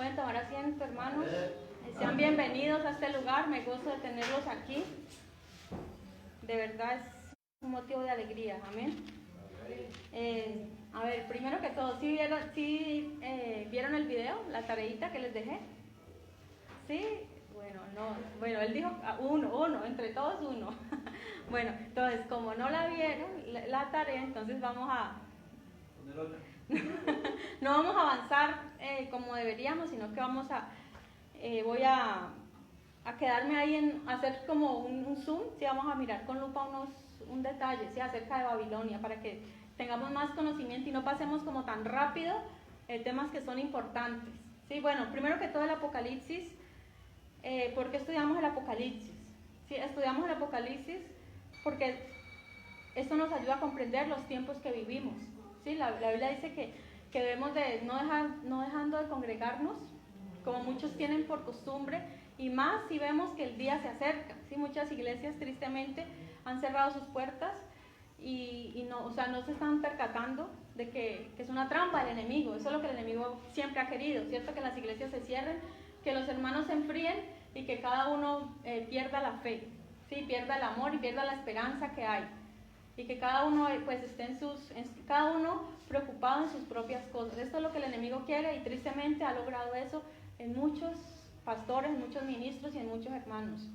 Pueden tomar asiento, hermanos. Sean bienvenidos a este lugar. Me gozo de tenerlos aquí. De verdad es un motivo de alegría. Amén. A ver, primero que todo, ¿sí vieron el video, la tareita que les dejé? ¿Sí? Bueno, él dijo uno, entre todos uno. Bueno, entonces, como no la vieron, la tarea, entonces vamos a... No vamos a avanzar como deberíamos, sino que voy a quedarme ahí en hacer como un zoom, ¿sí? Vamos a mirar con lupa un detalle, ¿sí? Acerca de Babilonia, para que tengamos más conocimiento y no pasemos como tan rápido temas que son importantes, ¿sí? Bueno, primero que todo el Apocalipsis. ¿Por qué estudiamos el Apocalipsis? ¿Sí? Estudiamos el Apocalipsis porque esto nos ayuda a comprender los tiempos que vivimos, ¿sí? La Biblia dice que debemos de no dejando de congregarnos, como muchos tienen por costumbre, y más si vemos que el día se acerca, ¿sí? Muchas iglesias tristemente han cerrado sus puertas y no se están percatando de que es una trampa del enemigo. Eso es lo que el enemigo siempre ha querido, ¿cierto? Que las iglesias se cierren, que los hermanos se enfríen y que cada uno pierda la fe, ¿sí? Pierda el amor y pierda la esperanza que hay. Y que cada uno pues esté cada uno preocupado en sus propias cosas. Esto es lo que el enemigo quiere y tristemente ha logrado eso en muchos pastores, en muchos ministros y en muchos hermanos.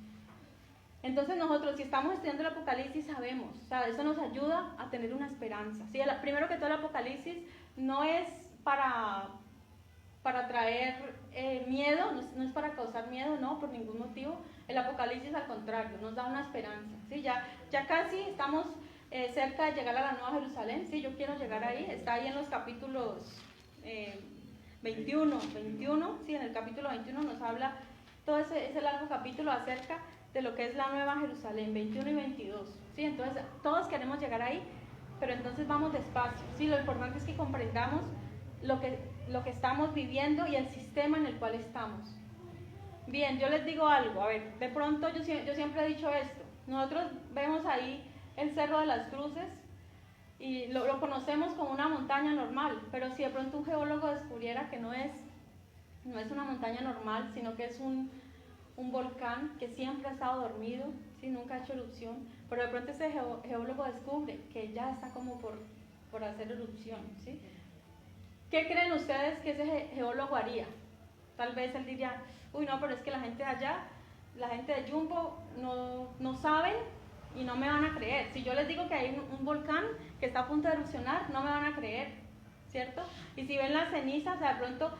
Entonces nosotros, si estamos estudiando el Apocalipsis, sabemos, o sea, eso nos ayuda a tener una esperanza, ¿sí? Primero que todo, el Apocalipsis no es para traer miedo, no es para causar miedo, no, por ningún motivo. El Apocalipsis, al contrario, nos da una esperanza, ¿sí? Ya casi estamos cerca de llegar a la Nueva Jerusalén, ¿sí? Yo quiero llegar ahí, está ahí en los capítulos 21, ¿sí? En el capítulo 21 nos habla todo ese largo capítulo acerca de lo que es la Nueva Jerusalén, 21 y 22, ¿sí? Entonces, todos queremos llegar ahí, pero entonces vamos despacio, ¿sí? Lo importante es que comprendamos lo que estamos viviendo y el sistema en el cual estamos. Bien, yo les digo algo, a ver, de pronto yo siempre he dicho esto, nosotros vemos ahí el Cerro de las Cruces y lo conocemos como una montaña normal, pero si de pronto un geólogo descubriera que no es una montaña normal, sino que es un volcán que siempre ha estado dormido, ¿sí? Nunca ha hecho erupción, pero de pronto ese geólogo descubre que ya está como por hacer erupción, ¿sí? ¿Qué creen ustedes que ese geólogo haría? Tal vez él diría, uy, no, pero es que la gente de allá, la gente de Jumbo, no saben y no me van a creer. Si yo les digo que hay un volcán que está a punto de erupcionar, no me van a creer, ¿cierto? Y si ven las cenizas, o sea, de pronto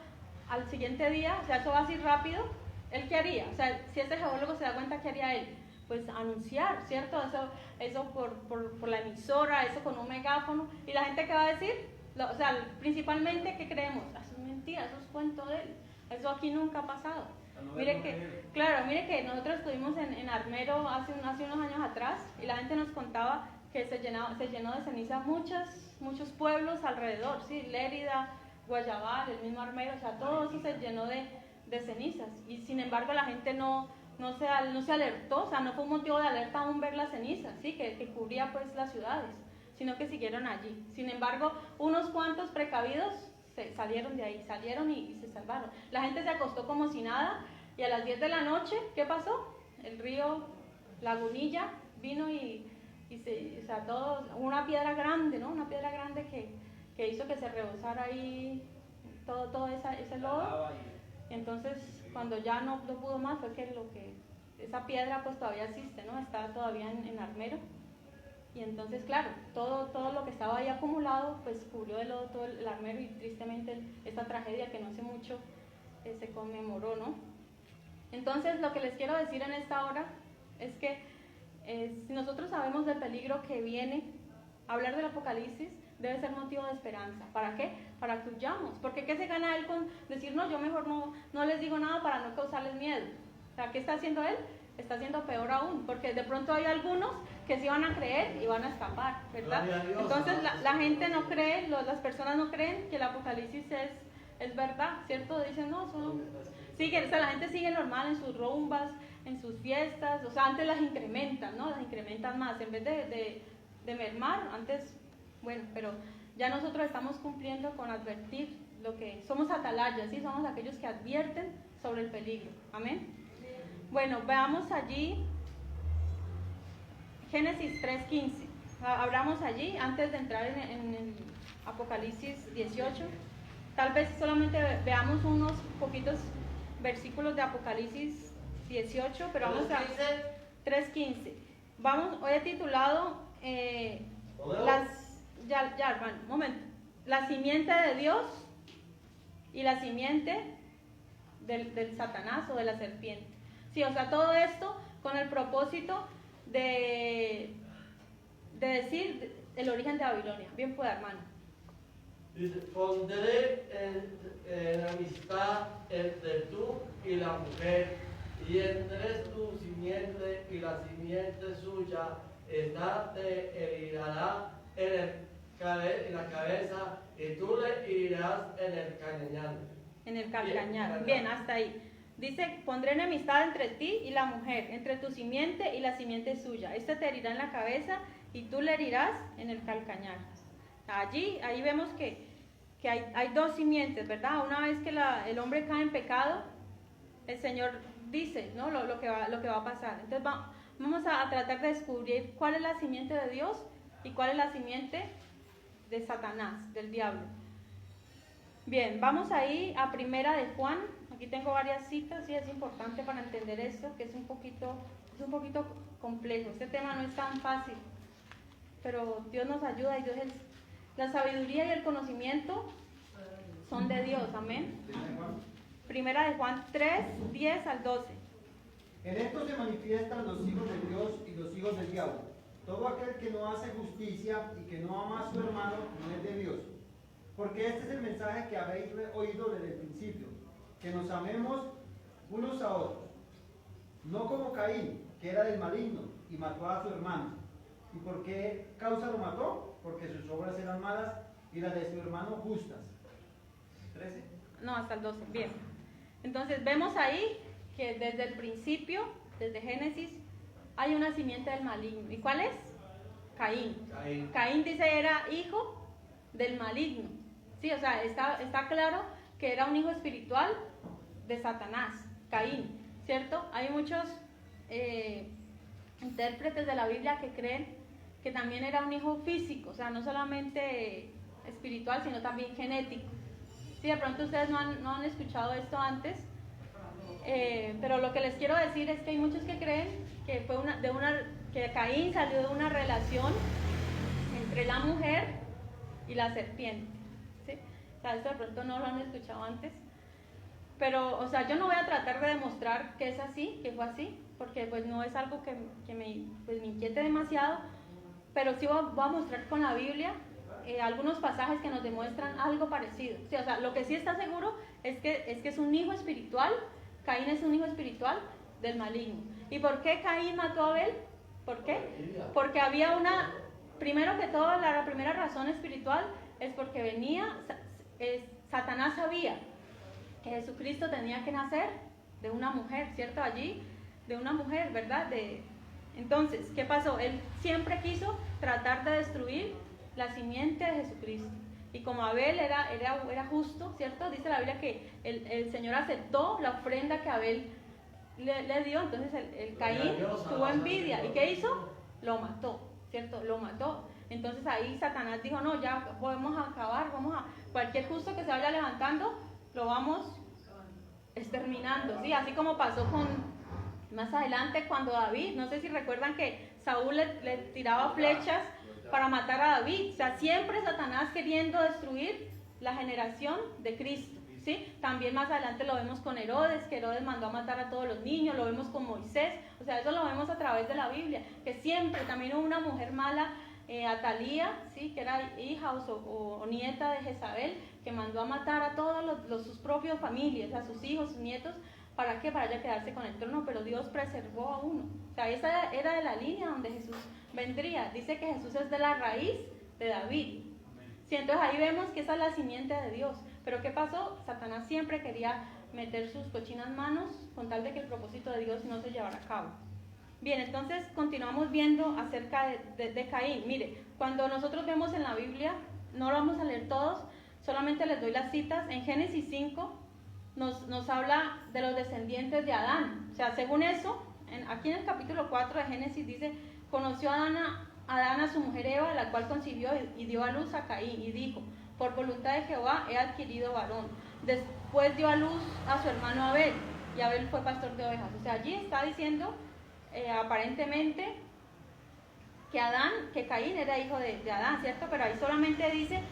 al siguiente día, o sea, eso va así rápido, ¿él qué haría? O sea, si ese geólogo se da cuenta, ¿qué haría él? Pues anunciar, ¿cierto? Eso por la emisora, eso con un megáfono. ¿Y la gente qué va a decir? O sea, principalmente, ¿qué creemos? Eso es mentira, eso es cuento de él. Eso aquí nunca ha pasado. Mire que nosotros estuvimos en Armero hace unos años atrás y la gente nos contaba que se llenó de ceniza muchos pueblos alrededor, ¿sí? Lérida, Guayabal, el mismo Armero, o sea, todo eso se llenó de cenizas. Y sin embargo la gente no se alertó, o sea, no fue un motivo de alerta aún ver las cenizas, ¿sí? Que cubría pues las ciudades, sino que siguieron allí. Sin embargo, unos cuantos precavidos salieron de ahí, salieron y se salvaron. La gente se acostó como si nada y a las 10 de la noche, ¿qué pasó? El río Lagunilla vino o sea, una piedra grande, ¿no? Una piedra grande que hizo que se rebosara ahí todo ese lodo. Entonces, cuando ya no pudo más, fue que esa piedra pues todavía existe, ¿no? Está todavía en Armero. Y entonces, claro, todo lo que estaba ahí acumulado, pues cubrió de lodo todo el Armero y tristemente esta tragedia que no hace mucho se conmemoró, ¿no? Entonces, lo que les quiero decir en esta hora es que si nosotros sabemos del peligro que viene, hablar del Apocalipsis debe ser motivo de esperanza. ¿Para qué? Para que huyamos. Porque ¿qué se gana él con decir, no, yo mejor no les digo nada para no causarles miedo? O sea, ¿qué está haciendo él? Está haciendo peor aún, porque de pronto hay algunos que sí van a creer y van a escapar, ¿verdad? Entonces la gente no cree, las personas no creen que el Apocalipsis es verdad, ¿cierto? Dicen, no, la gente sigue normal en sus rumbas, en sus fiestas, o sea, antes las incrementan, ¿no? Las incrementan más, en vez de mermar, antes, bueno, pero ya nosotros estamos cumpliendo con advertir lo que somos atalayas, ¿sí? Somos aquellos que advierten sobre el peligro. Amén. Bueno, veamos allí Génesis 3:15. Abramos allí antes de entrar en el Apocalipsis 18. Tal vez solamente veamos unos poquitos versículos de Apocalipsis 18, pero vamos a 3:15. Vamos, hoy he titulado hermano, un momento. La simiente de Dios y la simiente del Satanás o de la serpiente. Sí, o sea, todo esto con el propósito de decir el origen de Babilonia. Bien pueda, hermano. Dice, pondré enemistad entre tú y la mujer, y entre tu simiente y la simiente suya, esta te herirá en la cabeza, y tú le herirás en el calcañar. En el calcañar. Bien, hasta ahí. Dice, pondré enemistad entre ti y la mujer, entre tu simiente y la simiente suya. Este te herirá en la cabeza y tú le herirás en el calcañar. Ahí vemos que hay dos simientes, ¿verdad? Una vez que el hombre cae en pecado, el Señor dice, ¿no? lo que va a pasar. Entonces vamos a tratar de descubrir cuál es la simiente de Dios y cuál es la simiente de Satanás, del diablo. Bien, vamos ahí a Primera de Juan. Aquí tengo varias citas y es importante para entender esto, que es un poquito complejo. Este tema no es tan fácil, pero Dios nos ayuda y la sabiduría y el conocimiento son de Dios. Amén. Primera de Juan 3, 10 al 12. En esto se manifiestan los hijos de Dios y los hijos del diablo. Todo aquel que no hace justicia y que no ama a su hermano no es de Dios. Porque este es el mensaje que habéis oído desde el principio, que nos amemos unos a otros. No como Caín, que era del maligno y mató a su hermano. ¿Y por qué causa lo mató? Porque sus obras eran malas y las de su hermano justas. 13. No, hasta el 12. Bien. Entonces vemos ahí que desde el principio, desde Génesis, hay una simiente del maligno. ¿Y cuál es? Caín. Caín dice era hijo del maligno. Sí, o sea, está claro que era un hijo espiritual de Satanás, Caín, ¿cierto? Hay muchos intérpretes de la Biblia que creen que también era un hijo físico, o sea, no solamente espiritual, sino también genético. Sí, de pronto ustedes no han escuchado esto antes, pero lo que les quiero decir es que hay muchos que creen que que Caín salió de una relación entre la mujer y la serpiente. ¿Sí? O sea, eso de pronto no lo han escuchado antes. Pero, o sea, yo no voy a tratar de demostrar que es así, que fue así, porque pues no es algo que me inquiete demasiado, pero sí voy a mostrar con la Biblia algunos pasajes que nos demuestran algo parecido. Sí, o sea, lo que sí está seguro es que es un hijo espiritual. Caín es un hijo espiritual del maligno. ¿Y por qué Caín mató a Abel? ¿Por qué? Porque había primero que todo, la primera razón espiritual es porque Satanás sabía que Jesucristo tenía que nacer de una mujer, ¿cierto? Allí, de una mujer, ¿verdad? Entonces, ¿qué pasó? Él siempre quiso tratar de destruir la simiente de Jesucristo. Y como Abel era justo, ¿cierto? Dice la Biblia que el Señor aceptó la ofrenda que Abel le dio, entonces el Caín tuvo envidia. ¿Y qué hizo? Lo mató, ¿cierto? Lo mató. Entonces ahí Satanás dijo, no, ya podemos acabar, cualquier justo que se vaya levantando, lo vamos exterminando, ¿sí? Así como pasó más adelante cuando David, no sé si recuerdan que Saúl le tiraba flechas para matar a David. O sea, siempre Satanás queriendo destruir la generación de Cristo, ¿sí? También más adelante lo vemos con Herodes, que Herodes mandó a matar a todos los niños, lo vemos con Moisés, o sea, eso lo vemos a través de la Biblia, que siempre también hubo una mujer mala, Atalía, ¿sí? Que era hija o nieta de Jezabel, que mandó a matar a todos sus propios familias, a sus hijos, sus nietos. ¿Para qué? Para ella quedarse con el trono, pero Dios preservó a uno. O sea, esa era de la línea donde Jesús vendría. Dice que Jesús es de la raíz de David. Sí, entonces ahí vemos que esa es la simiente de Dios. Pero ¿qué pasó? Satanás siempre quería meter sus cochinas manos con tal de que el propósito de Dios no se llevara a cabo. Bien, entonces continuamos viendo acerca de Caín. Mire, cuando nosotros vemos en la Biblia, no lo vamos a leer todos, solamente les doy las citas. En Génesis 5 nos habla de los descendientes de Adán. O sea, según eso, aquí en el capítulo 4 de Génesis dice, conoció Adán a su mujer Eva, la cual concibió y dio a luz a Caín, y dijo, por voluntad de Jehová he adquirido varón. Después dio a luz a su hermano Abel, y Abel fue pastor de ovejas. O sea, allí está diciendo aparentemente que Caín era hijo de Adán, ¿cierto? Pero ahí solamente dice,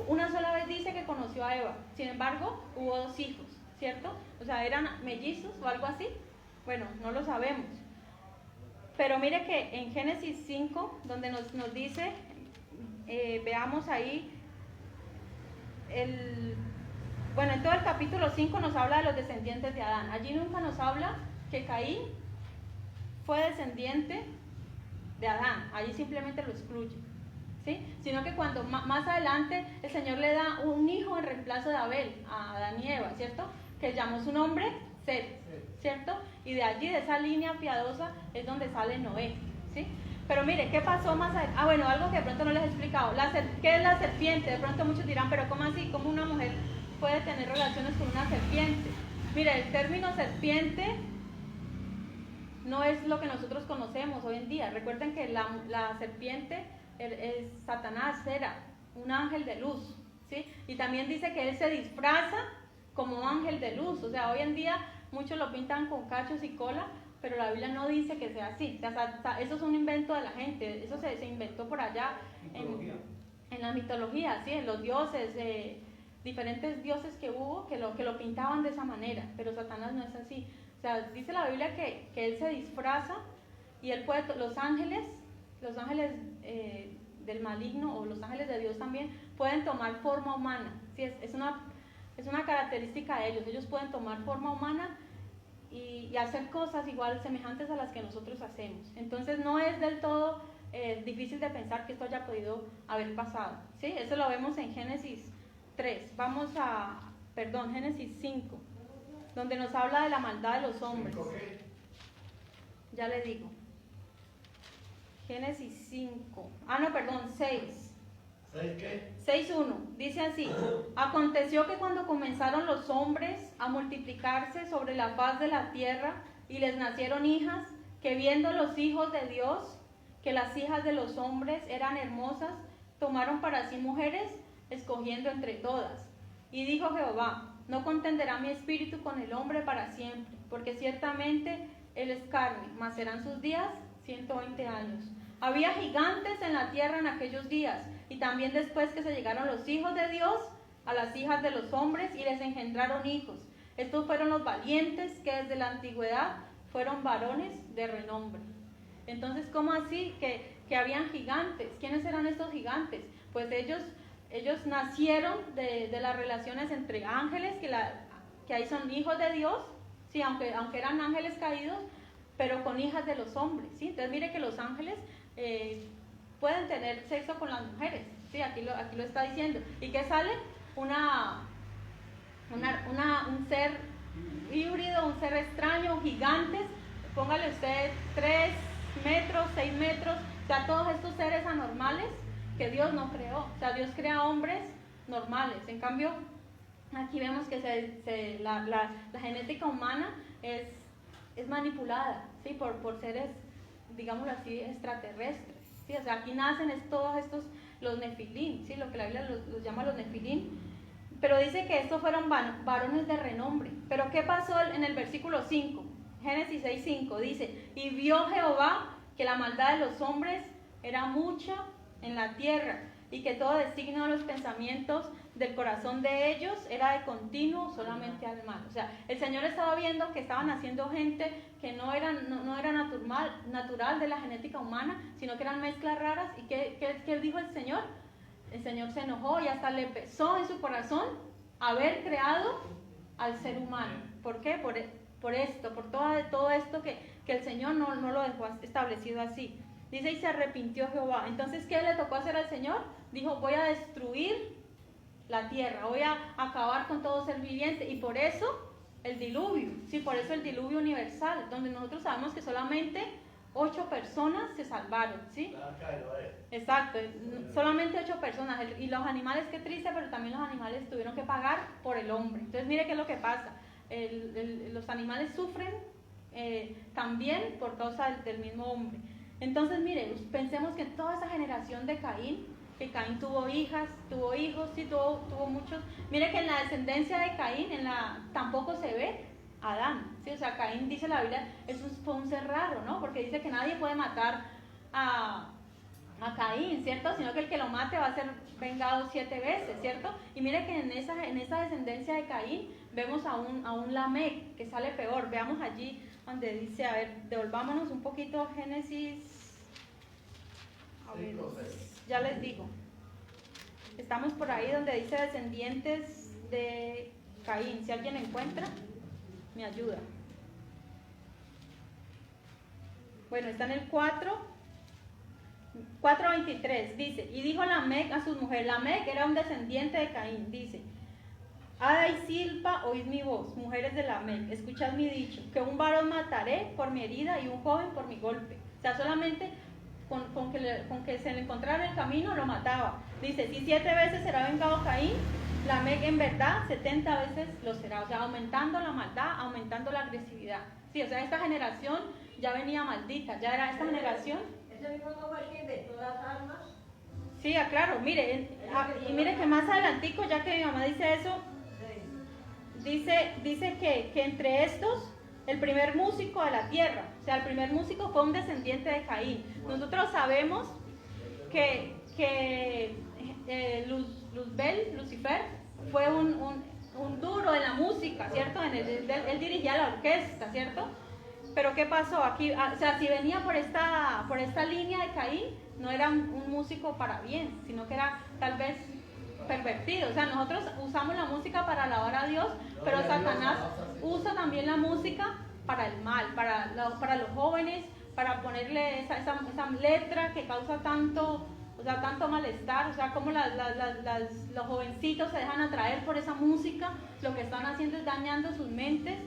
una sola vez dice que conoció a Eva. Sin embargo, hubo 2 hijos, ¿cierto? O sea, ¿eran mellizos o algo así? Bueno, no lo sabemos. Pero mire que en Génesis 5, donde nos dice, veamos ahí, en todo el capítulo 5 nos habla de los descendientes de Adán. Allí nunca nos habla que Caín fue descendiente de Adán, allí simplemente lo excluye, ¿sí? Sino que cuando más adelante el Señor le da un hijo en reemplazo de Abel, a Adán y Eva, ¿cierto? Que llamó su nombre Set, ¿cierto? Y de allí, de esa línea piadosa, es donde sale Noé, ¿sí? Pero mire, ¿qué pasó más adelante? Algo que de pronto no les he explicado. ¿Qué es la serpiente? De pronto muchos dirán, pero ¿cómo así? ¿Cómo una mujer puede tener relaciones con una serpiente? Mire, el término serpiente no es lo que nosotros conocemos hoy en día. Recuerden que la serpiente es Satanás, era un ángel de luz, ¿sí? Y también dice que él se disfraza como ángel de luz. O sea, hoy en día muchos lo pintan con cachos y cola, pero la Biblia no dice que sea así. O sea, eso es un invento de la gente, eso se inventó por allá en la mitología, ¿sí? En los dioses, diferentes dioses que hubo que lo pintaban de esa manera, pero Satanás no es así. O sea, dice la Biblia que él se disfraza y él puede, los ángeles del maligno o los ángeles de Dios también pueden tomar forma humana, ¿sí? Es una característica de ellos pueden tomar forma humana y hacer cosas igual semejantes a las que nosotros hacemos. Entonces no es del todo difícil de pensar que esto haya podido haber pasado, ¿sí? Eso lo vemos en Génesis 3, Génesis 5, donde nos habla de la maldad de los hombres. Ya le digo. Génesis 5. 6. ¿6 qué? 6:1. Dice así: aconteció que cuando comenzaron los hombres a multiplicarse sobre la faz de la tierra y les nacieron hijas, que viendo los hijos de Dios que las hijas de los hombres eran hermosas, tomaron para sí mujeres, escogiendo entre todas. Y dijo Jehová: no contenderá mi espíritu con el hombre para siempre, porque ciertamente él es carne, mas serán sus días 120 años. Había gigantes en la tierra en aquellos días, y también después que se llegaron los hijos de Dios a las hijas de los hombres y les engendraron hijos. Estos fueron los valientes que desde la antigüedad fueron varones de renombre. Entonces, ¿cómo así que habían gigantes? ¿Quiénes eran estos gigantes? Pues ellos nacieron de las relaciones entre ángeles, que ahí son hijos de Dios, sí, aunque eran ángeles caídos, pero con hijas de los hombres, ¿sí? Entonces mire que los ángeles pueden tener sexo con las mujeres, ¿sí? Aquí lo está diciendo. ¿Y qué sale? Un ser híbrido, un ser extraño, gigantes, póngale usted 3 metros, 6 metros, o sea, todos estos seres anormales que Dios no creó. O sea, Dios crea hombres normales. En cambio, aquí vemos que la genética humana es manipulada, ¿sí? por seres, digámoslo así, extraterrestres, ¿sí? O sea, aquí nacen todos estos, los nefilín, ¿sí? Lo que la Biblia los llama los nefilín. Pero dice que estos fueron varones de renombre. Pero ¿qué pasó en el versículo 5? Génesis 6:5 dice: y vio Jehová que la maldad de los hombres era mucha en la tierra, y que todo designio de los pensamientos del corazón de ellos era de continuo solamente al mal. O sea, el Señor estaba viendo que estaban haciendo gente que no era natural de la genética humana, sino que eran mezclas raras. ¿Y qué dijo el Señor? El Señor se enojó y hasta le pesó en su corazón haber creado al ser humano. ¿Por qué? Por esto, por todo esto que el Señor no lo dejó establecido así. Dice: y se arrepintió Jehová. Entonces, ¿qué le tocó hacer al Señor? Dijo: voy a destruir la tierra, voy a acabar con todo ser viviente. Y por eso el diluvio, sí, por eso el diluvio universal, donde nosotros sabemos que solamente 8 personas se salvaron, ¿sí? La arca de Noé. Exacto, solamente 8 personas. Y los animales, qué triste, pero también los animales tuvieron que pagar por el hombre. Entonces mire qué es lo que pasa. Los animales sufren también por causa del mismo hombre. Entonces mire, pensemos que toda esa generación de Caín, que Caín tuvo hijas, tuvo hijos, sí, tuvo muchos. Mire que en la descendencia de Caín tampoco se ve Adán, ¿sí? O sea, Caín, dice la Biblia, fue un ser raro, ¿no? Porque dice que nadie puede matar a Caín, ¿cierto? Sino que el que lo mate va a ser vengado 7 veces, ¿cierto? Y mire que en esa descendencia de Caín vemos a un Lamec que sale peor. Veamos allí donde dice, a ver, devolvámonos un poquito a Génesis. A ver, ya les digo. Estamos por ahí donde dice descendientes de Caín. Si alguien encuentra, me ayuda. Bueno, está en el 4:23, dice, y dijo Lamec a sus mujeres. Lamec era un descendiente de Caín, dice, Ada y Silpa, oíd mi voz, mujeres de Lamec, escuchad mi dicho, que un varón mataré por mi herida y un joven por mi golpe. O sea, solamente con que se le encontrara el camino lo mataba. Dice, si 7 veces será vengado Caín, Lamec en verdad 70 veces lo será. O sea, aumentando la maldad, aumentando la agresividad. Sí, o sea, esta generación ya venía maldita, ya era esta generación. ¿Ese mismo no fue el que inventó las armas? Sí, claro, mire, y mire que más adelantico, ya que mi mamá dice eso, dice que entre estos, el primer músico de la tierra, o sea, el primer músico fue un descendiente de Caín. Nosotros sabemos que Lucifer, fue un duro en la música, ¿cierto? Él dirigía la orquesta, ¿cierto? Pero ¿qué pasó aquí? O sea, si venía por esta línea de Caín, no era un músico para bien, sino que era tal vez pervertido. O sea, nosotros usamos la música para alabar a Dios, pero Satanás usa también la música para el mal, para los jóvenes, para ponerle esa letra que causa tanto malestar. O sea, como los jovencitos se dejan atraer por esa música, lo que están haciendo es dañando sus mentes,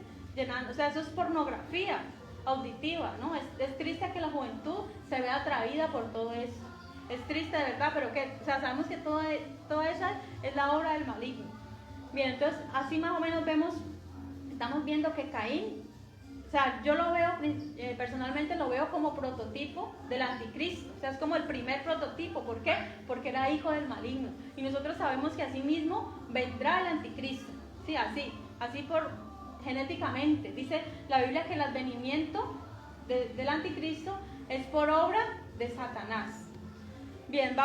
o sea, eso es pornografía auditiva, ¿no? Es triste que la juventud se vea atraída por todo eso. Es triste de verdad, pero o sea, sabemos que toda esa es la obra del maligno. Bien, entonces así más o menos estamos viendo que Caín, o sea, yo lo veo, personalmente lo veo como prototipo del anticristo. O sea, es como el primer prototipo. ¿Por qué? Porque era hijo del maligno. Y nosotros sabemos que así mismo vendrá el anticristo. Sí, así por genéticamente. Dice la Biblia que el advenimiento del anticristo es por obra de Satanás. Bien,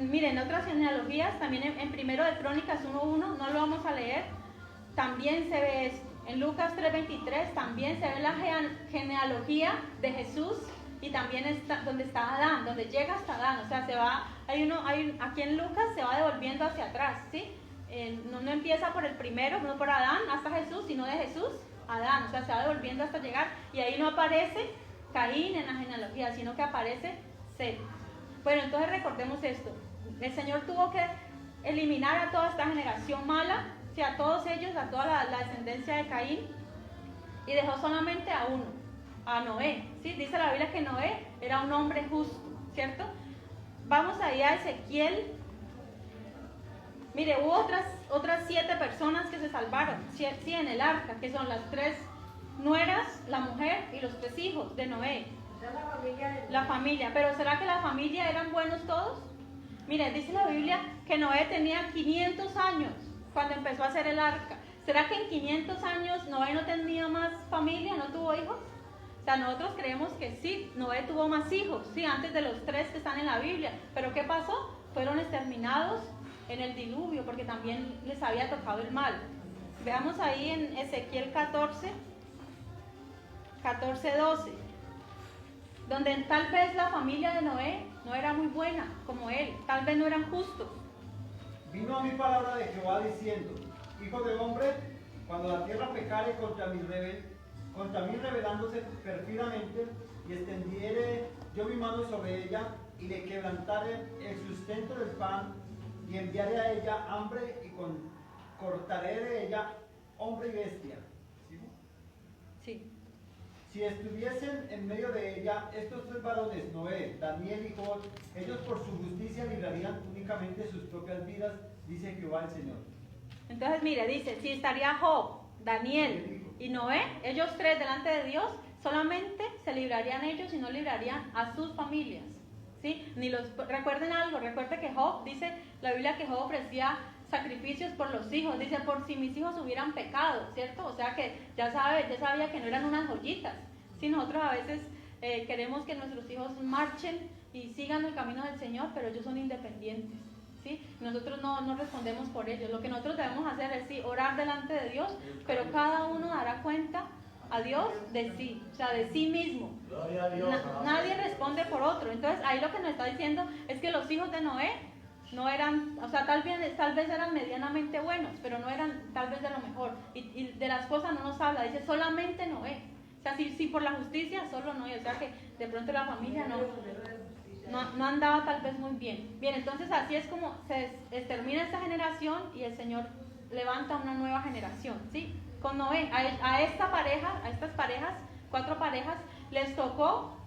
miren, en otras genealogías, también en Primero de Crónicas 1:1, no lo vamos a leer, también se ve esto. En Lucas 3:23 también se ve la genealogía de Jesús, y también está donde está Adán, donde llega hasta Adán. O sea, aquí en Lucas se va devolviendo hacia atrás, ¿sí? No empieza por el primero, no por Adán hasta Jesús, sino de Jesús a Adán. O sea, se va devolviendo hasta llegar, y ahí no aparece Caín en la genealogía, sino que aparece Set. Bueno, entonces recordemos esto. El Señor tuvo que eliminar a toda esta generación mala, o sea, a todos ellos, a toda la descendencia de Caín, y dejó solamente a uno, a Noé. ¿Sí? Dice la Biblia que Noé era un hombre justo, ¿cierto? Vamos ahí a Ezequiel. Mire, hubo otras 7 personas que se salvaron, sí, en el arca, que son las 3 nueras, la mujer y los 3 hijos de Noé. La familia, pero ¿será que la familia eran buenos todos? Mire, dice la Biblia que Noé tenía 500 años cuando empezó a hacer el arca. ¿Será que en 500 años Noé no tenía más familia, no tuvo hijos? O sea, nosotros creemos que sí, Noé tuvo más hijos, sí, antes de los 3 que están en la Biblia. ¿Pero qué pasó? Fueron exterminados en el diluvio, porque también les había tocado el mal. Veamos ahí en Ezequiel 14:12, donde tal vez la familia de Noé no era muy buena como él, tal vez no eran justos. Vino a mí palabra de Jehová diciendo: Hijo de hombre, cuando la tierra pecare contra mí rebelándose perfidamente, y extendiere yo mi mano sobre ella, y le quebrantare el sustento del pan, y enviaré a ella hambre, y cortaré de ella hombre y bestia. Sí. Si estuviesen en medio de ella estos tres varones, Noé, Daniel y Job, ellos por su justicia librarían únicamente sus propias vidas, dice Jehová el Señor. Entonces, mire, dice, si estaría Job, Daniel y Noé, ellos tres delante de Dios, solamente se librarían ellos y no librarían a sus familias. ¿Sí? Recuerden algo, recuerden que Job, dice la Biblia que Job ofrecía sacrificios por los hijos, dice por si mis hijos hubieran pecado, ¿cierto? O sea que ya sabía que no eran unas joyitas. Si nosotros a veces queremos que nuestros hijos marchen y sigan el camino del Señor, pero ellos son independientes, ¿sí? Nosotros no respondemos por ellos. Lo que nosotros debemos hacer es sí, orar delante de Dios, pero cada uno dará cuenta a Dios de sí, o sea, de sí mismo. Gloria a Dios. Nadie responde por otro. Entonces ahí lo que nos está diciendo es que los hijos de Noé no eran, o sea, tal vez eran medianamente buenos, pero no eran tal vez de lo mejor. Y de la esposa no nos habla, dice solamente Noé. O sea, si por la justicia, solo Noé. O sea que de pronto la familia no andaba tal vez muy bien. Bien, entonces así es como se termina esta generación y el Señor levanta una nueva generación, ¿sí? Con Noé, a esta pareja, a estas parejas, 4 parejas, les tocó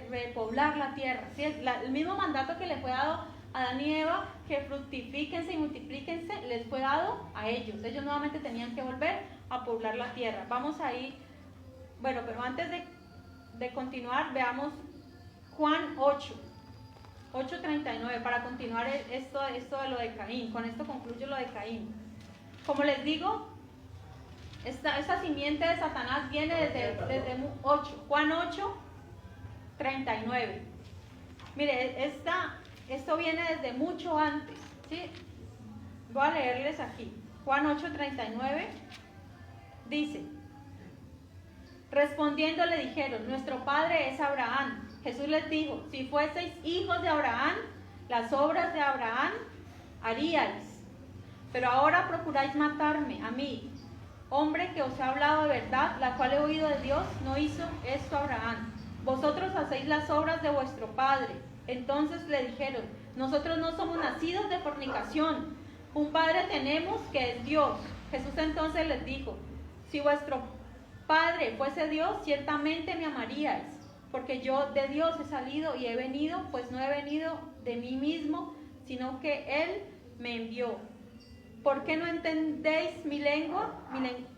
repoblar la tierra, ¿sí? El mismo mandato que le fue dado a Adán y Eva, que fructifíquense y multiplíquense, les fue dado a ellos. Ellos nuevamente tenían que volver a poblar la tierra. Vamos a ir, bueno, pero antes de continuar, veamos Juan 8:39, para continuar esto de lo de Caín. Con esto concluyo lo de Caín. Como les digo, esta simiente de Satanás viene desde 8, Juan 8:39. Mire, esto viene desde mucho antes, ¿sí? Voy a leerles aquí. Juan 8:39 dice: respondiendo le dijeron, nuestro padre es Abraham. Jesús les dijo, si fueseis hijos de Abraham, las obras de Abraham haríais. Pero ahora procuráis matarme, a mí, hombre que os he hablado de verdad, la cual he oído de Dios, no hizo esto Abraham. Vosotros hacéis las obras de vuestro padre. Entonces le dijeron, nosotros no somos nacidos de fornicación, un padre tenemos que es Dios. Jesús entonces les dijo, si vuestro padre fuese Dios, ciertamente me amaríais, porque yo de Dios he salido y he venido, pues no he venido de mí mismo, sino que Él me envió. ¿Por qué no entendéis mi lengua,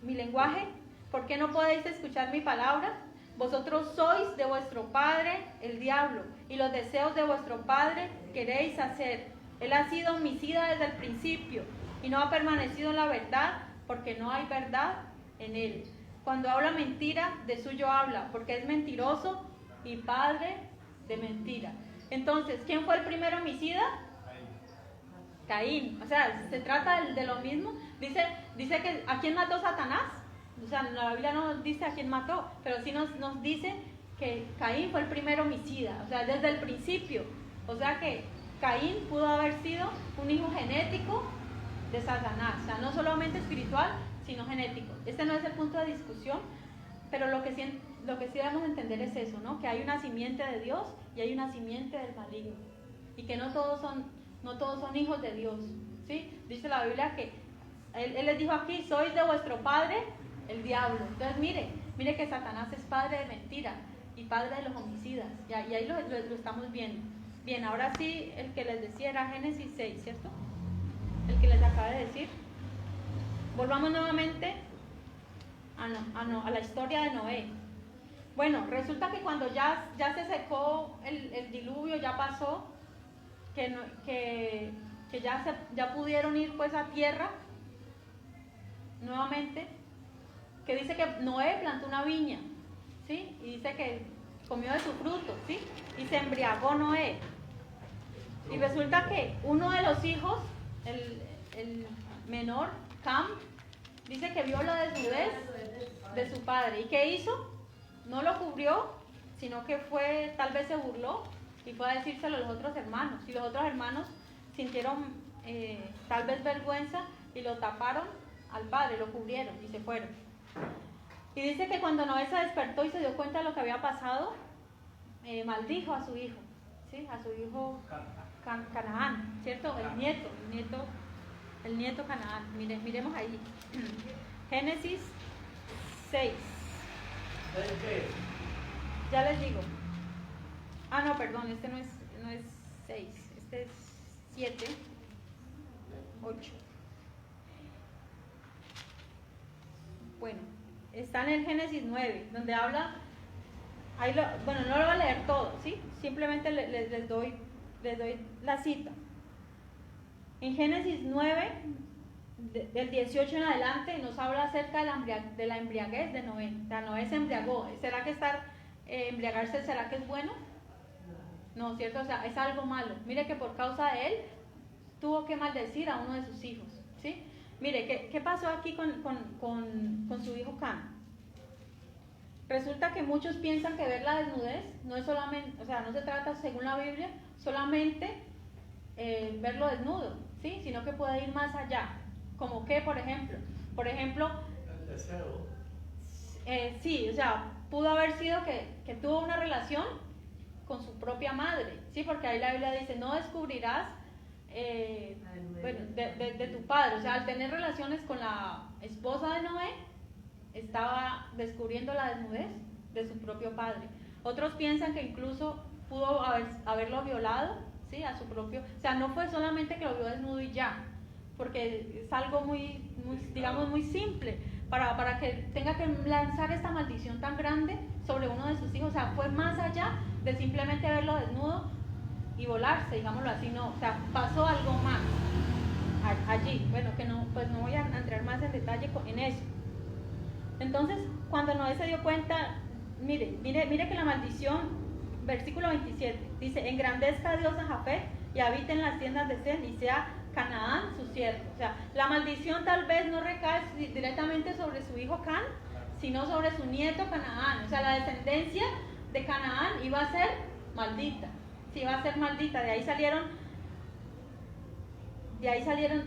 mi lenguaje? ¿Por qué no podéis escuchar mi palabra? Vosotros sois de vuestro padre el diablo, y los deseos de vuestro padre queréis hacer. Él ha sido homicida desde el principio, y no ha permanecido en la verdad, porque no hay verdad en él. Cuando habla mentira, de suyo habla, porque es mentiroso y padre de mentira. Entonces, ¿quién fue el primer homicida? Caín. O sea, se trata de lo mismo. Dice que ¿a quién mató Satanás? O sea, la Biblia no nos dice a quién mató, pero sí nos dice que Caín fue el primer homicida, o sea, desde el principio. O sea que Caín pudo haber sido un hijo genético de Satanás, o sea, no solamente espiritual, sino genético. Este no es el punto de discusión, pero lo que sí debemos entender es eso, ¿no? Que hay una simiente de Dios y hay una simiente del maligno, y que no todos son hijos de Dios, ¿sí? Dice la Biblia que él les dijo aquí, sois de vuestro padre el diablo. Entonces mire que Satanás es padre de mentira y padre de los homicidas, y ahí lo estamos viendo. Bien, ahora sí, el que les decía era Génesis 6, ¿cierto? El que les acabo de decir. Volvamos nuevamente a la historia de Noé. Bueno, resulta que cuando ya se secó el diluvio, ya pasó, que ya pudieron ir pues a tierra nuevamente, que dice que Noé plantó una viña, ¿sí? Y dice que comió de su fruto, ¿sí? Y se embriagó Noé. Y resulta que uno de los hijos, el menor, Cam, dice que vio la desnudez de su padre. ¿Y qué hizo? No lo cubrió, sino que tal vez se burló y fue a decírselo a los otros hermanos. Y los otros hermanos sintieron tal vez vergüenza y lo taparon al padre, lo cubrieron y se fueron. Y dice que cuando Noé se despertó y se dio cuenta de lo que había pasado, maldijo a su hijo, ¿sí? A su hijo Canaán, ¿cierto? El nieto Canaán. Miremos ahí. Génesis 6. ¿En qué? Ya les digo. Ah, no, perdón, este no es 6, este es 7, 8. Bueno, está en el Génesis 9, donde habla, bueno, no lo voy a leer todo, ¿sí? Simplemente les doy la cita. En Génesis 9, del 18 en adelante, nos habla acerca de la embriaguez de Noé. O sea, Noé se embriagó. ¿Será que embriagarse, será que es bueno? No, ¿cierto? O sea, es algo malo. Mire que por causa de él, tuvo que maldecir a uno de sus hijos, ¿sí? Mire, ¿qué pasó aquí con su hijo Cam? Resulta que muchos piensan que ver la desnudez no es solamente, o sea, no se trata, según la Biblia, solamente verlo desnudo, ¿sí? Sino que puede ir más allá. ¿Como qué, por ejemplo? Por ejemplo, El deseo. sí, o sea, pudo haber sido que tuvo una relación con su propia madre, ¿sí? Porque ahí la Biblia dice, no descubrirás bueno, de tu padre. O sea, al tener relaciones con la esposa de Noé, estaba descubriendo la desnudez de su propio padre. Otros piensan que incluso pudo haberlo violado, ¿sí? A su propio, o sea, no fue solamente que lo vio desnudo y ya, porque es algo muy digamos, muy simple, para que tenga que lanzar esta maldición tan grande sobre uno de sus hijos. O sea, fue más allá de simplemente verlo desnudo y volarse, digámoslo así, no, o sea, pasó algo más allí. Bueno, que no, pues no voy a entrar más en detalle en eso. Entonces, cuando Noé se dio cuenta, mire que la maldición, versículo 27, dice, engrandezca Dios a Jafet y habite en las tiendas de Sem y sea Canaán su siervo. O sea, la maldición tal vez no recae directamente sobre su hijo Can, sino sobre su nieto Canaán. O sea, la descendencia de Canaán iba a ser maldita. Sí, iba a ser maldita. De ahí salieron,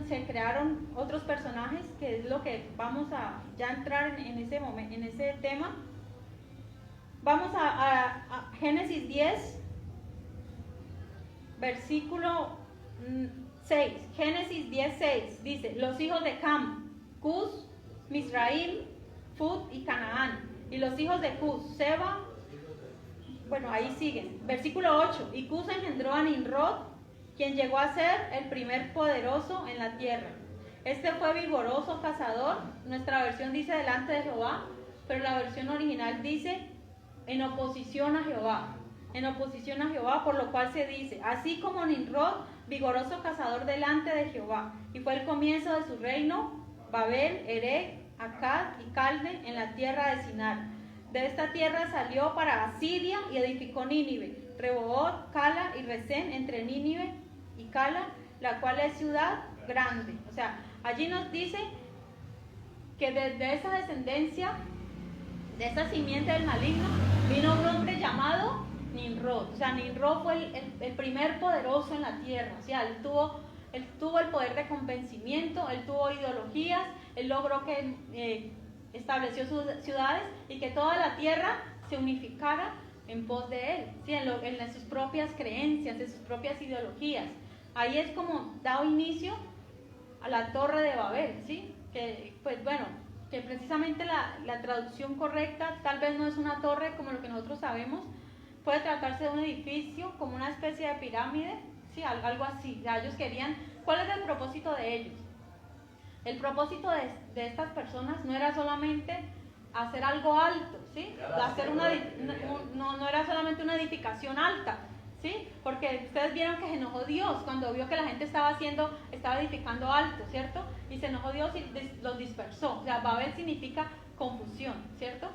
se crearon otros personajes, que es lo que vamos a ya entrar en ese momento, en ese tema. Vamos a Génesis 10, versículo 6. Génesis 10, 6 dice, los hijos de Cam, Cus, Misraim, Fut y Canaán. Y los hijos de Cus, Seba. Bueno, ahí siguen. Versículo 8. Y Cus engendró a Nimrod, quien llegó a ser el primer poderoso en la tierra. Este fue vigoroso cazador. Nuestra versión dice delante de Jehová, pero la versión original dice en oposición a Jehová. En oposición a Jehová, por lo cual se dice, así como Nimrod, vigoroso cazador delante de Jehová. Y fue el comienzo de su reino, Babel, Erech, Akkad y Calne en la tierra de Sinar. De esta tierra salió para Asiria y edificó Nínive, Rehoboth, Cala y Resén entre Nínive y Cala, la cual es ciudad grande. O sea, allí nos dice que desde esa descendencia, de esa simiente del maligno, vino un hombre llamado Nimrod. O sea, Nimrod fue el primer poderoso en la tierra. O sea, él tuvo el poder de convencimiento, él tuvo ideologías, él logró que estableció sus ciudades y que toda la tierra se unificara en pos de él, ¿sí? en sus propias creencias, en sus propias ideologías. Ahí es como dado inicio a la Torre de Babel, ¿sí? Que, pues bueno, que precisamente la traducción correcta tal vez no es una torre como lo que nosotros sabemos, puede tratarse de un edificio como una especie de pirámide, ¿sí? Algo así. Ya ellos querían, ¿cuál es el propósito de ellos? El propósito de estas personas no era solamente hacer algo alto, ¿sí? No era solamente una edificación alta, ¿sí? Porque ustedes vieron que se enojó Dios cuando vio que la gente estaba edificando alto, ¿cierto? Y se enojó Dios y los dispersó. O sea, Babel significa confusión, ¿cierto?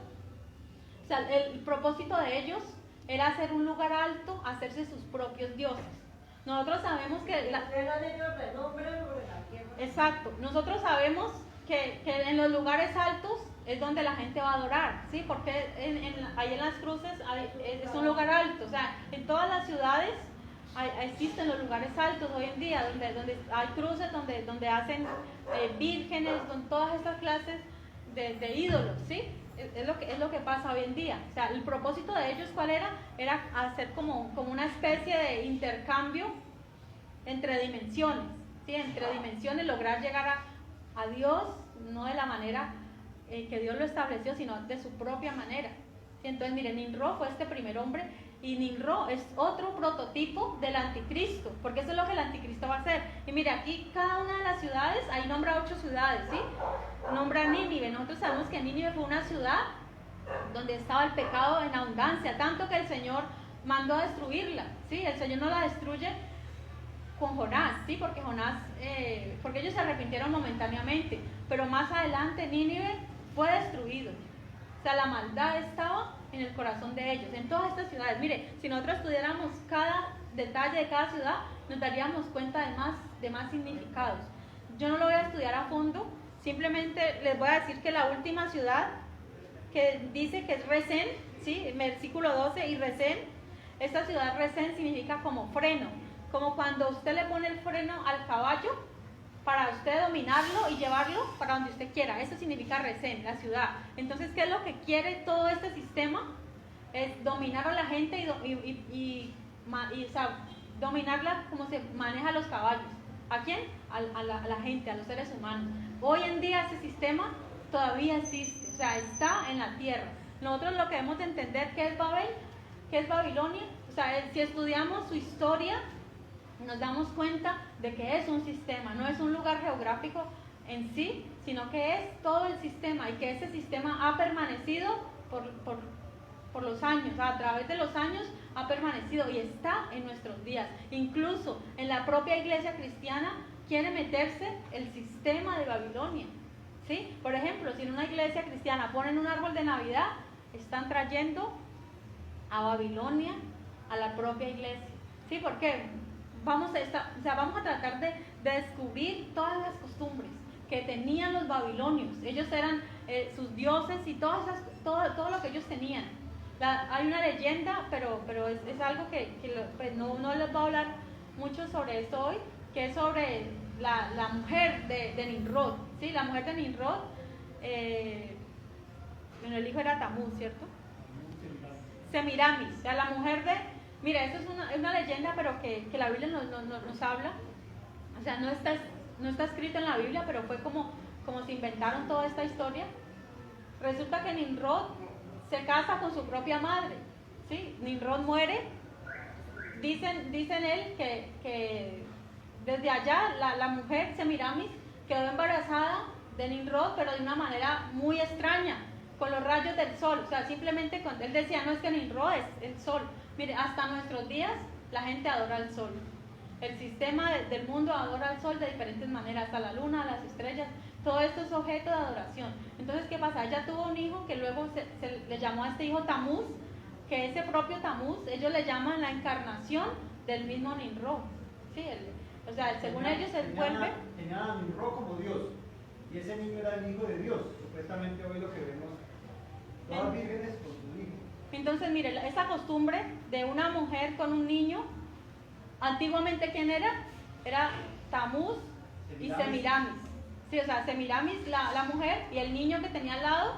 O sea, el propósito de ellos era hacer un lugar alto, hacerse sus propios dioses. Nosotros sabemos que exacto, nosotros sabemos que en los lugares altos es donde la gente va a adorar, ¿sí? Porque ahí en las cruces es un lugar alto. O sea, en todas las ciudades existen los lugares altos hoy en día, donde hay cruces, donde hacen vírgenes, con todas estas clases de ídolos, ¿sí? Es lo que pasa hoy en día. O sea, el propósito de ellos, ¿cuál era? Era hacer como una especie de intercambio entre dimensiones, ¿sí? Entre dimensiones, lograr llegar a Dios, no de la manera que Dios lo estableció, sino de su propia manera, Y entonces, miren, Nimrod fue este primer hombre, y Nimrod es otro prototipo del anticristo, porque eso es lo que el anticristo va a hacer. Y mire, aquí cada una de las ciudades, ahí nombra 8 ciudades, ¿sí? Nombra Nínive. Nosotros sabemos que Nínive fue una ciudad donde estaba el pecado en abundancia, tanto que el Señor mandó a destruirla, ¿sí? El Señor no la destruye con Jonás, ¿sí? Porque porque ellos se arrepintieron momentáneamente, pero más adelante Nínive fue destruido. O sea, la maldad estaba en el corazón de ellos, en todas estas ciudades. Mire, si nosotros estudiáramos cada detalle de cada ciudad, nos daríamos cuenta de más significados. Yo no lo voy a estudiar a fondo, simplemente les voy a decir que la última ciudad, que dice que es Resén, ¿sí? Versículo 12, y Resén, esta ciudad Resén significa como freno, como cuando usted le pone el freno al caballo para usted dominarlo y llevarlo para donde usted quiera. Eso significa Resén, la ciudad. Entonces, ¿qué es lo que quiere todo este sistema? Es dominar a la gente o sea, dominarla como se maneja a los caballos. ¿A quién? A la gente, a los seres humanos. Hoy en día ese sistema todavía existe, o sea, está en la tierra. Nosotros lo que debemos de entender, ¿qué es Babel? ¿Qué es Babilonia? O sea, si estudiamos su historia, nos damos cuenta de que es un sistema, no es un lugar geográfico en sí, sino que es todo el sistema, y que ese sistema ha permanecido por los años, a través de los años ha permanecido y está en nuestros días. Incluso en la propia iglesia cristiana quiere meterse el sistema de Babilonia, ¿sí? Por ejemplo, si en una iglesia cristiana ponen un árbol de Navidad, están trayendo a Babilonia a la propia iglesia, ¿sí? ¿Por qué? Vamos a tratar de descubrir todas las costumbres que tenían los babilonios. Ellos eran sus dioses y todo lo que ellos tenían. Hay una leyenda, pero es algo pues no les voy a hablar mucho sobre esto hoy, que es sobre la mujer de Nimrod, ¿sí? La mujer de Nimrod, bueno, el hijo era Tamuz, ¿cierto? Semiramis, o sea, la mujer de... Mira, esto es una leyenda, pero que la Biblia nos habla. O sea, no está escrito en la Biblia, pero fue como se inventaron toda esta historia. Resulta que Nimrod se casa con su propia madre, ¿sí? Nimrod muere. Dicen él que desde allá la mujer Semiramis quedó embarazada de Nimrod, pero de una manera muy extraña, con los rayos del sol. O sea, simplemente cuando él decía, no, es que Nimrod es el sol. Mire, hasta nuestros días la gente adora el sol. El sistema del mundo adora el sol de diferentes maneras, a la luna, a las estrellas. Todo esto es objeto de adoración. Entonces, ¿qué pasa? Ella tuvo un hijo que luego se le llamó a este hijo Tamuz, que ese propio Tamuz, ellos le llaman la encarnación del mismo Nimrod. ¿Sí? O sea, según ellos, él vuelve... Tenían a Nimrod como Dios, y ese niño era el hijo de Dios. Supuestamente hoy lo que vemos, todas vírgenes con su hijo. Entonces, mire, esa costumbre de una mujer con un niño, antiguamente, ¿quién era? Era Tamuz y Semiramis. Sí, o sea, Semiramis, la mujer, y el niño que tenía al lado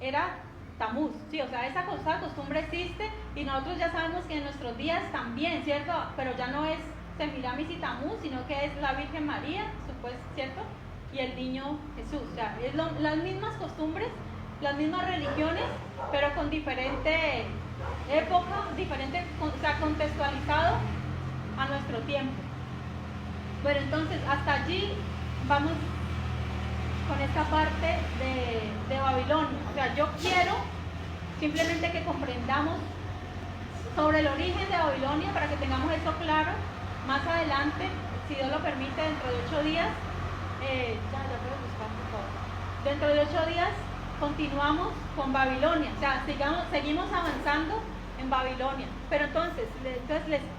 era Tamuz. Sí, o sea, esa costumbre existe, y nosotros ya sabemos que en nuestros días también, ¿cierto? Pero ya no es Semiramis y Tamuz, sino que es la Virgen María, ¿cierto? Y el niño Jesús. O sea, es las mismas costumbres, las mismas religiones, pero con diferente época, o sea, contextualizado a nuestro tiempo. Bueno, entonces hasta allí vamos con esta parte de Babilonia. O sea, yo quiero simplemente que comprendamos sobre el origen de Babilonia para que tengamos eso claro. Más adelante, si Dios lo permite, dentro de 8 días, ya puedo buscar, por favor. Dentro de 8 días continuamos con Babilonia, o sea, seguimos avanzando en Babilonia. Pero entonces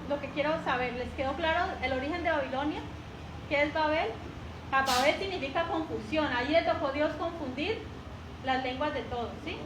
lo que quiero saber, ¿les quedó claro el origen de Babilonia? ¿Qué es Babel? Babel significa confusión. Ahí le tocó a Dios confundir las lenguas de todos, ¿sí?